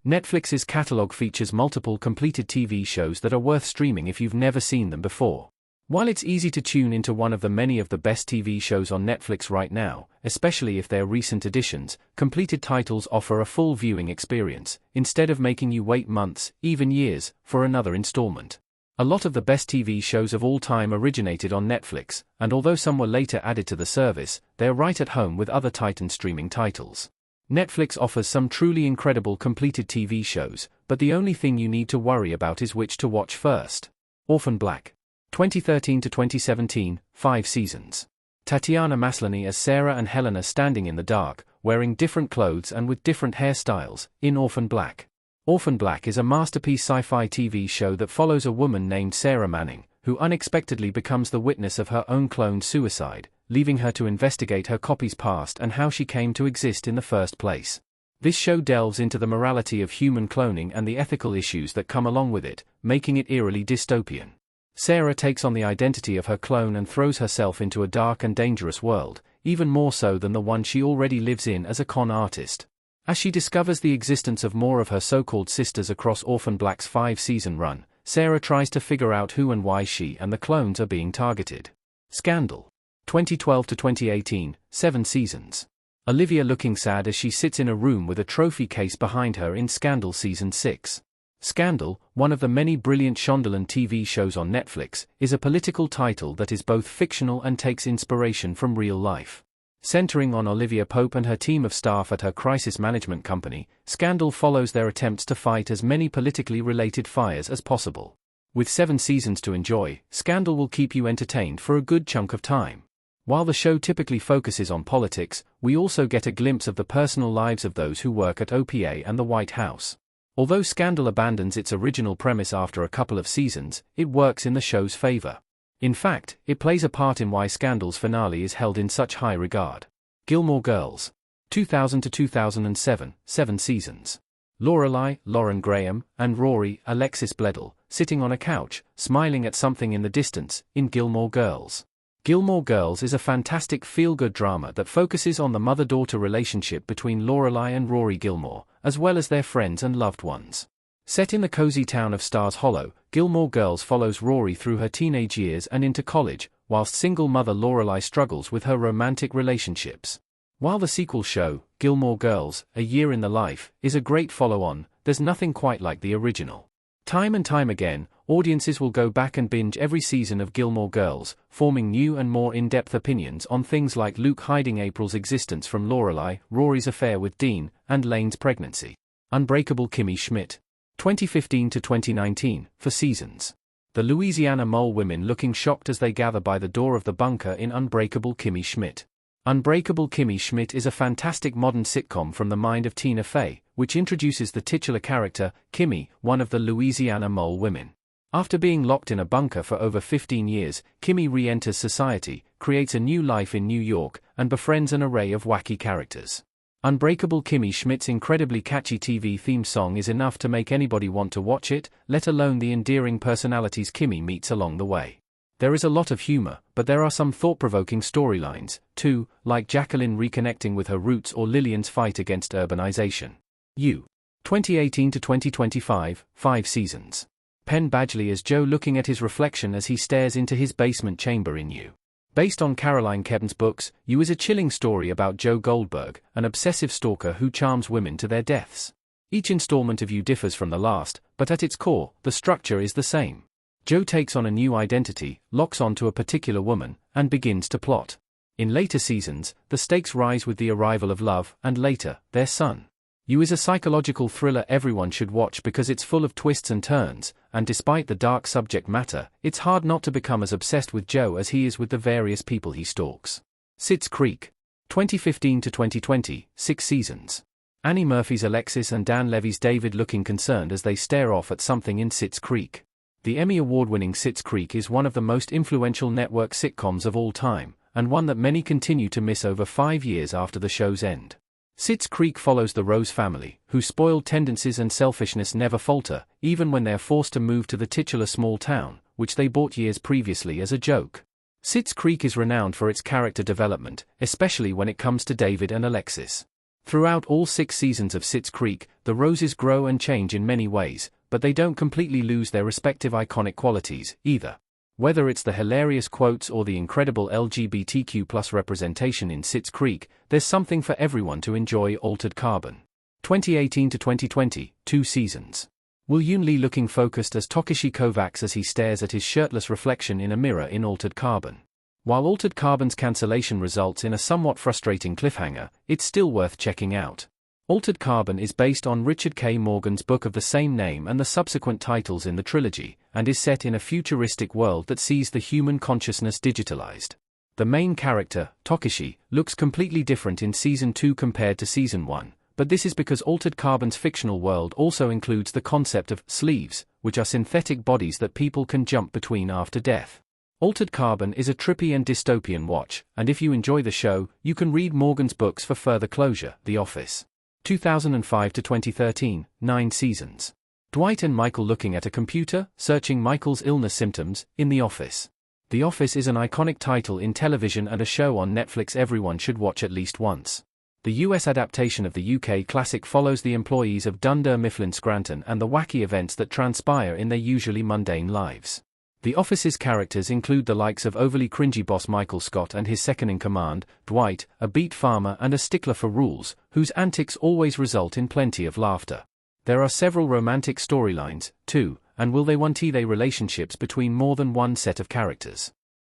Netflix's catalog features multiple completed TV shows that are worth streaming if you've never seen them before. While it's easy to tune into one of the best TV shows on Netflix right now, especially if they're recent additions, completed titles offer a full viewing experience, instead of making you wait months, even years, for another installment. A lot of the best TV shows of all time originated on Netflix, and although some were later added to the service, they're right at home with other Titan streaming titles. Netflix offers some truly incredible completed TV shows, but the only thing you need to worry about is which to watch first. Orphan Black. 2013 to 2017, 5 seasons. Tatiana Maslany as Sarah and Helena standing in the dark, wearing different clothes and with different hairstyles, in Orphan Black. Orphan Black is a masterpiece sci-fi TV show that follows a woman named Sarah Manning, who unexpectedly becomes the witness of her own clone's suicide, leaving her to investigate her copy's past and how she came to exist in the first place. This show delves into the morality of human cloning and the ethical issues that come along with it, making it eerily dystopian. Sarah takes on the identity of her clone and throws herself into a dark and dangerous world, even more so than the one she already lives in as a con artist. As she discovers the existence of more of her so-called sisters across Orphan Black's 5-season run, Sarah tries to figure out who and why she and the clones are being targeted. Scandal. 2012 to 2018, 7 seasons. Olivia looking sad as she sits in a room with a trophy case behind her in Scandal Season 6. Scandal, one of the many brilliant Shondaland TV shows on Netflix, is a political title that is both fictional and takes inspiration from real life. Centering on Olivia Pope and her team of staff at her crisis management company, Scandal follows their attempts to fight as many politically related fires as possible. With 7 seasons to enjoy, Scandal will keep you entertained for a good chunk of time. While the show typically focuses on politics, we also get a glimpse of the personal lives of those who work at OPA and the White House. Although Scandal abandons its original premise after a couple of seasons, it works in the show's favor. In fact, it plays a part in why Scandal's finale is held in such high regard. Gilmore Girls. 2000 to 2007, 7 seasons. Lorelai, Lauren Graham, and Rory, Alexis Bledel, sitting on a couch, smiling at something in the distance, in Gilmore Girls. Gilmore Girls is a fantastic feel-good drama that focuses on the mother-daughter relationship between Lorelai and Rory Gilmore, as well as their friends and loved ones. Set in the cozy town of Stars Hollow, Gilmore Girls follows Rory through her teenage years and into college, whilst single mother Lorelai struggles with her romantic relationships. While the sequel show, Gilmore Girls, A Year in the Life, is a great follow-on, there's nothing quite like the original. Time and time again, audiences will go back and binge every season of Gilmore Girls, forming new and more in-depth opinions on things like Luke hiding April's existence from Lorelai, Rory's affair with Dean, and Lane's pregnancy. Unbreakable Kimmy Schmidt. 2015 to 2019, 4 seasons. The Louisiana mole women looking shocked as they gather by the door of the bunker in Unbreakable Kimmy Schmidt. Unbreakable Kimmy Schmidt is a fantastic modern sitcom from the mind of Tina Fey, which introduces the titular character, Kimmy, one of the Louisiana mole women. After being locked in a bunker for over 15 years, Kimmy re-enters society, creates a new life in New York, and befriends an array of wacky characters. Unbreakable Kimmy Schmidt's incredibly catchy TV theme song is enough to make anybody want to watch it, let alone the endearing personalities Kimmy meets along the way. There is a lot of humor, but there are some thought-provoking storylines, too, like Jacqueline reconnecting with her roots or Lillian's fight against urbanization. 2018 to 2025, 5 seasons. Penn Badgley as Joe looking at his reflection as he stares into his basement chamber in You. Based on Caroline Keppen's books, You is a chilling story about Joe Goldberg, an obsessive stalker who charms women to their deaths. Each installment of You differs from the last, but at its core, the structure is the same. Joe takes on a new identity, locks on to a particular woman, and begins to plot. In later seasons, the stakes rise with the arrival of love, and later, their son. You is a psychological thriller everyone should watch because it's full of twists and turns, and despite the dark subject matter, it's hard not to become as obsessed with Joe as he is with the various people he stalks. Schitt's Creek. 2015 to 2020, 6 seasons. Annie Murphy's Alexis and Dan Levy's David looking concerned as they stare off at something in Schitt's Creek. The Emmy Award-winning Schitt's Creek is one of the most influential network sitcoms of all time, and one that many continue to miss over 5 years after the show's end. Schitt's Creek follows the Rose family, whose spoiled tendencies and selfishness never falter, even when they're forced to move to the titular small town, which they bought years previously as a joke. Schitt's Creek is renowned for its character development, especially when it comes to David and Alexis. Throughout all 6 seasons of Schitt's Creek, the roses grow and change in many ways, but they don't completely lose their respective iconic qualities, either. Whether it's the hilarious quotes or the incredible LGBTQ+ representation in Schitt's Creek, there's something for everyone to enjoy. Altered Carbon. 2018 to 2020, 2 seasons. Will Yoon Lee looking focused as Takeshi Kovacs as he stares at his shirtless reflection in a mirror in Altered Carbon. While Altered Carbon's cancellation results in a somewhat frustrating cliffhanger, it's still worth checking out. Altered Carbon is based on Richard K. Morgan's book of the same name and the subsequent titles in the trilogy, and is set in a futuristic world that sees the human consciousness digitalized. The main character, Takeshi, looks completely different in Season 2 compared to Season 1, but this is because Altered Carbon's fictional world also includes the concept of sleeves, which are synthetic bodies that people can jump between after death. Altered Carbon is a trippy and dystopian watch, and if you enjoy the show, you can read Morgan's books for further closure. The Office. 2005 to 2013, 9 seasons. Dwight and Michael looking at a computer, searching Michael's illness symptoms, in The Office. The Office is an iconic title in television and a show on Netflix everyone should watch at least once. The US adaptation of the UK classic follows the employees of Dunder Mifflin Scranton and the wacky events that transpire in their usually mundane lives. The Office's characters include the likes of overly cringy boss Michael Scott and his second-in-command, Dwight, a beat farmer and a stickler for rules, whose antics always result in plenty of laughter. There are several romantic storylines, too, and will they want they relationships between more than one set of characters.